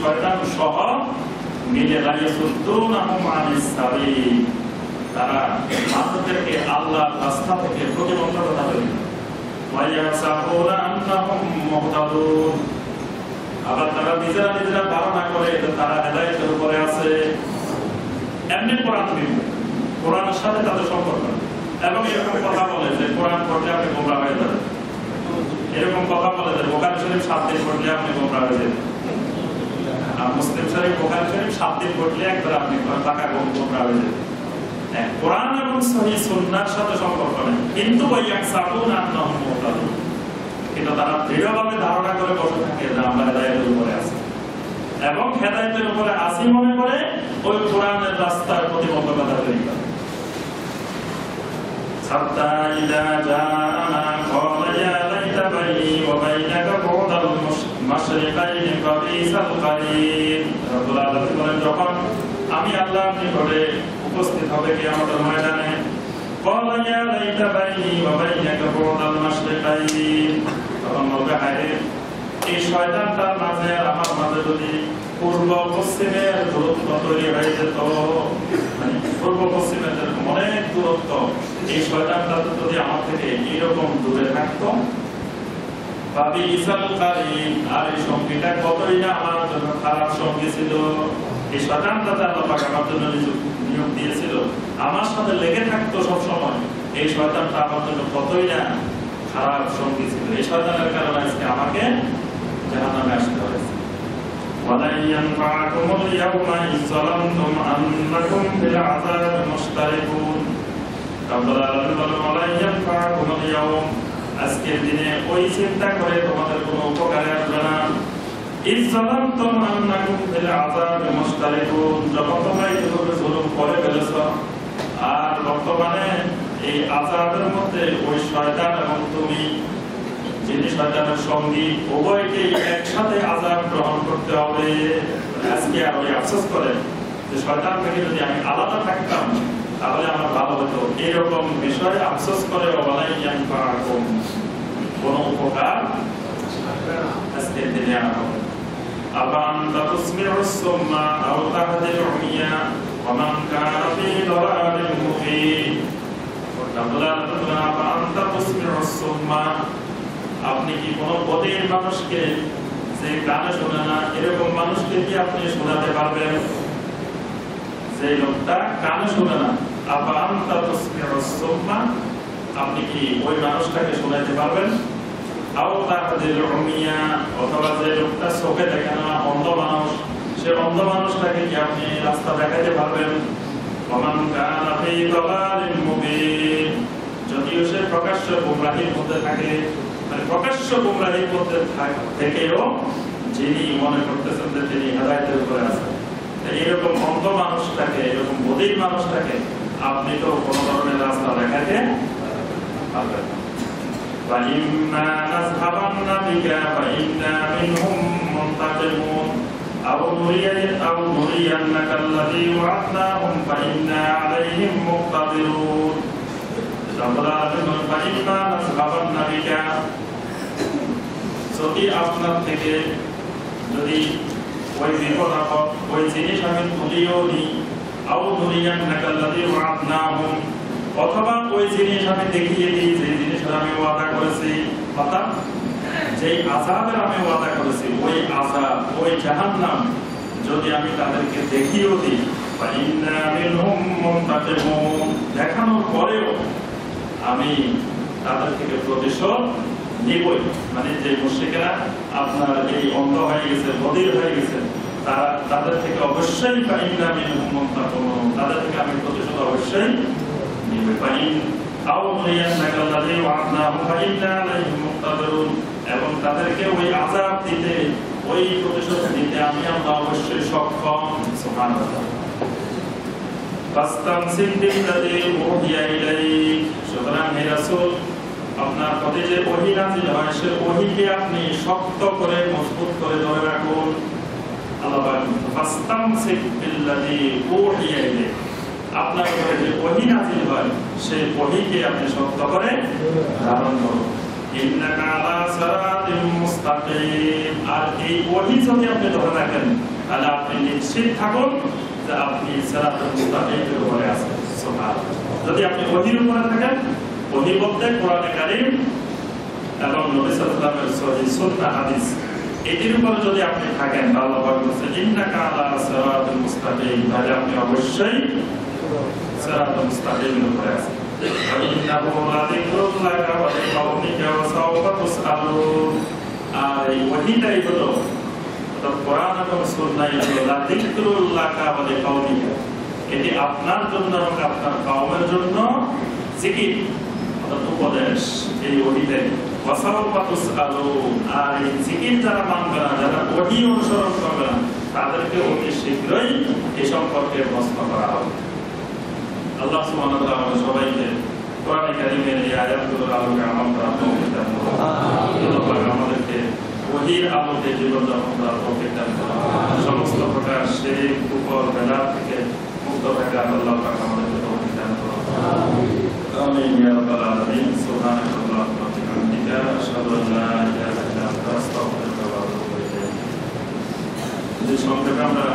শয়তান সহ মিলে লাইয়াসুদ্দুনাহুম আনিস সাবিল, তারা মানুষদেরকে আল্লাহর রাস্তা থেকে প্রতিবন্ধকতা করে। ওয়া ইয়াহসাবুনা আন্নাহুম মুহতাদুন, আবার তারা নিজেরা নিজেরা ধারণা করে যে তারা হেদায়েতের উপরে আছে। এমনি কোরআন বিমুখ, কোরআনের সাথে তাদের সম্পর্ক নেই। এবং এরকম কথা বলে যে কোরআন পড়লে আপনি গোমরাহ হয়ে যাবেন, এরকম কথা বলে যে বুখারী শরীফ 7 দিন পড়লে আপনি গোমরাহ হয়ে যাবেন, আর মুসলিম শরীফ বুখারী শরীফ 7 দিন পড়লে একবার আপনি পাকা গোমরাহ হয়ে যাবেন। কোরআন এবং সহিহ সুন্নাহর সাথে সম্পর্ক নেই, কিন্তু ইয়াহসাবুনা আন্নাহুম মুহতাদুন, কিন্তু তারা দৃঢ়ভাবে ধারণা করে বসে থাকে যে আমরা হেদায়েতের উপরে আছি, এবং হেদায়েতের উপরে আছি মনে করে ওই কোরআনের রাস্তার প্রতিবন্ধকতা তৈরি করে। হাত্তা ইযা জাআনা ক্বালা ইয়া লাইতা বাইনি ওয়া বাইনাকা বু'দাল মাশরিকাইনি ফাবিসাল কারীন। রব্বুল আলামিন বলেন, যখন আমি আল্লাহর নিকটে উপস্থিত হবে কিয়ামতের ময়দানে, ক্বালা ইয়া লাইতা বাইনি ওয়া বাইনাকা বু'দাল মাশরিকাইনি, তখন বলবে হায় এই শয়তানটার মাঝে আর আমার মাঝে যদি পূর্ব পশ্চিমের দূরত্ব তৈরি হয়ে যেত, মানে পূর্ব পশ্চিমের যেরকম অনেক দূরত্ব, এই শয়তানটা যদি আমার থেকে এইরকম দূরে থাকতো, ভাবি ইসাল কারীন, আর এই সঙ্গীটা কতই না আমার জন্য খারাপ সঙ্গী ছিল। এই শয়তানটা আল্লাহ পাক আমার জন্য নিয়োগ দিয়েছিল, আমার সাথে লেগে থাকতো সব সময়, এই শয়তানটা আমার জন্য কতই না খারাপ সঙ্গী ছিল। এই শয়তানের কারণে আজকে আমাকে জাহান্নামে আসতে হয়েছে। ওয়ালাই ইয়ানফাকুমুল ইয়াওমা ইয যালামতুম আন্নাকুম ফিল আযাব মুশতারিকুন। রব্বুল আলামিন বলেন, ওয়ালাই ইয়ানফাকুমুল ইয়াওম, আজকের দিনে ওই চিন্তা করে তোমাদের কোনো উপকারে আসবে না। ইয যালামতুম আন্নাকুম ফিল আযাব মুশতারিকুন, যখন তোমরা এইভাবে জুলুম করে ফেলেছো, আর বর্তমানে এই আযাবের মধ্যে ওই শয়তান এবং তুমি, যিনি শয়তানের সঙ্গী, উভয়কেই একসাথে আযাব গ্রহণ করতে হবে। আজকে আর ওই আফসোস করেন যে শয়তান থেকে যদি আমি আলাদা থাকতাম তাহলে আমার ভালো হতো, এরকম বিষয়ে আফসোস করে ওয়ালাই ইয়ানফাকুম, কোনো উপকার আজকের দিনে আর হবে। আবান্তা তুসমিউস সুম্মা আও তাহদিল উমিয়া ওয়া মান কানা ফী দালালিন মুবিন। আবান্তা তুসমিউস সুম্মা, আপনি কি কোনো বধির মানুষকে, যে কানে শোনে না, এরকম মানুষকে কি আপনি শোনাতে পারবেন? যে লোকটা কানে শোনে না, আবান্তা তুসমিউস সুম্মা, আপনি কি ওই মানুষটাকে শোনাতে পারবেন? আও তাহদিল উমিয়া, অথবা যে লোকটা চোখে দেখে না, অন্ধ মানুষ, সে অন্ধ মানুষটাকে কি আপনি রাস্তা দেখাতে পারবেন? ওয়া মান কানা ফী দালালিন মুবিন, যদিও সে প্রকাশ্য গোমরাহির মধ্যে থাকে, মানে প্রকাশ্য গোমরাহির মধ্যে থেকেও যিনি মনে করতেছেন যে তিনি হেদায়েতের উপরে আছেন, এরকম অন্ধ মানুষটাকে, এরকম বধির মানুষটাকে আপনি তো কোনো ধরনের রাস্তা দেখাতে পারবেন না। وَإِمَّا نَذْهَبَنَّ بِكَ فَإِنَّا مِنْهُمْ مُنْتَقِمُونَ أَوْ نُرِيَنَّكَ الَّذِي وَعَدْنَاهُمْ فَإِنَّا عَلَيْهِمْ مُقْتَدِرُونَ। فَإِمَّا نَذْهَبَنَّ بِكَ, যদি আপনার থেকে যদি ওই বিপদ আপদ, ওই জিনিস আমি তুলিও নিই, আও নুরিয়ান্নাকা আল্লাযী ওয়া'আদনাহুম, অথবা ওই জিনিস আমি দেখিয়ে দিই যে জিনিসের আমি ওয়াদা করেছি, অর্থাৎ যেই আযাবের আমি ওয়াদা করেছি, ওই আযাব, ওই জাহান্নাম যদি আমি তাদেরকে দেখিয়েও দিই, ফাইন্না মিনহুম মুনতাকিমুন, দেখানোর পরেও আমি তাদের থেকে প্রতিশোধ নিবই। মানে যে মুশরিকরা আপনার এই অন্ধ হয়ে গেছে, বধির হয়ে গেছে, তারা তাদের থেকে অবশ্যই ফাইন্না মিনহুম মুনতাকিমুন, তাদের থেকে আমি প্রতিশোধ অবশ্যই নিবই। ফাইন আও নুরিয়ান্নাকা আল্লাযী ওয়া'আদনাহুম ফাইন্না আলাইহিম মুকতাদিরুন, এবং তাদেরকে ওই আযাব দিতে, ওই প্রতিশোধ নিতে আমি আল্লাহ অবশ্যই সক্ষম। সুবহানাল্লাহ। ফাস্তামসিক বিল্লাযী উহিয়া ইলাইক, সুতরাং হে রাসূল, আপনার প্রতি যে ওহী নাযিল হয় সে ওহীকে আপনি শক্ত করে, মজবুত করে ধরে রাখুন। আল্লাহ বলেন, ফাস্তামসিক বিল্লাযী উহিয়া ইলাইক, আপনার উপরে যে ওহী নাযিল হয় সেই ওহীকে আপনি শক্ত করে ধারণ করুন। ইন্নাকা আলা সিরাতিম মুস্তাকিম, আর এই ওহী যদি আপনি ধরে রাখেন তাহলে আপনি নিশ্চিত থাকুন যে আপনি সিরাতুল মুস্তাকিমের উপরে আছেন। সুবহানাল্লাহ। যদি আপনি ওহীর উপরে থাকেন, ওহী বলতে কোরআনে কারীম এবং নবী সাল্লাল্লাহু আলাইহি ওয়াসাল্লামের সুন্নাহ হাদিস, এটির উপরে যদি আপনি থাকেন, আল্লাহ পাক বলেছেন ইন্নাকা আলা সিরাতুল মুস্তাকিম, তাহলে আপনি অবশ্যই সিরাতুল মুস্তাকিমের উপরে আছেন। ইন্নাহু লাযিকরুন লাকা ওয়া লিকাওমিকা ওয়া সাওফা তুসআলুন। আর এই ওহীটাই হলো কোরআন এবং সুন্নাহ, হলো লাযিকরুন লাকা ওয়া লিকাওমিকা, এটি আপনার জন্য এবং আপনার কওমের জন্য জিকির, উপদেশ। এই ওহীটাই ওয়া সাওফা তুসআলুন। আর এই জিকির যারা মানবে না, যারা ওহী অনুসরণ করবে না, তাদেরকে অতি শীঘ্রই এই সম্পর্কে প্রশ্ন করা হবে। আল্লাহ সুবহানাহু ওয়া তাআলা সবাইকে কোরআনে কারীমের এই আয়াতগুলোর আলোকে আমল করার তৌফিক দান করুন। আল্লাহ আমাদেরকে ওহীর আলোকে জীবন যাপন করার তৌফিক দান করুন। সমস্ত প্রকার শিরক, কুফর, বেদাত থেকে মুক্ত থাকার আল্লাহ পাক আমাদেরকে তৌফিক দান করুন। আমিন ইয়া রাব্বাল আলামিন। সুবহানাল্লাহি ওয়া বিহামদিহি, আশহাদু আল লা ইলাহা ইল্লা আনতা, আস্তাগফিরুকা ওয়া আতুবু ইলাইক। যে সংক্ষেপে আমরা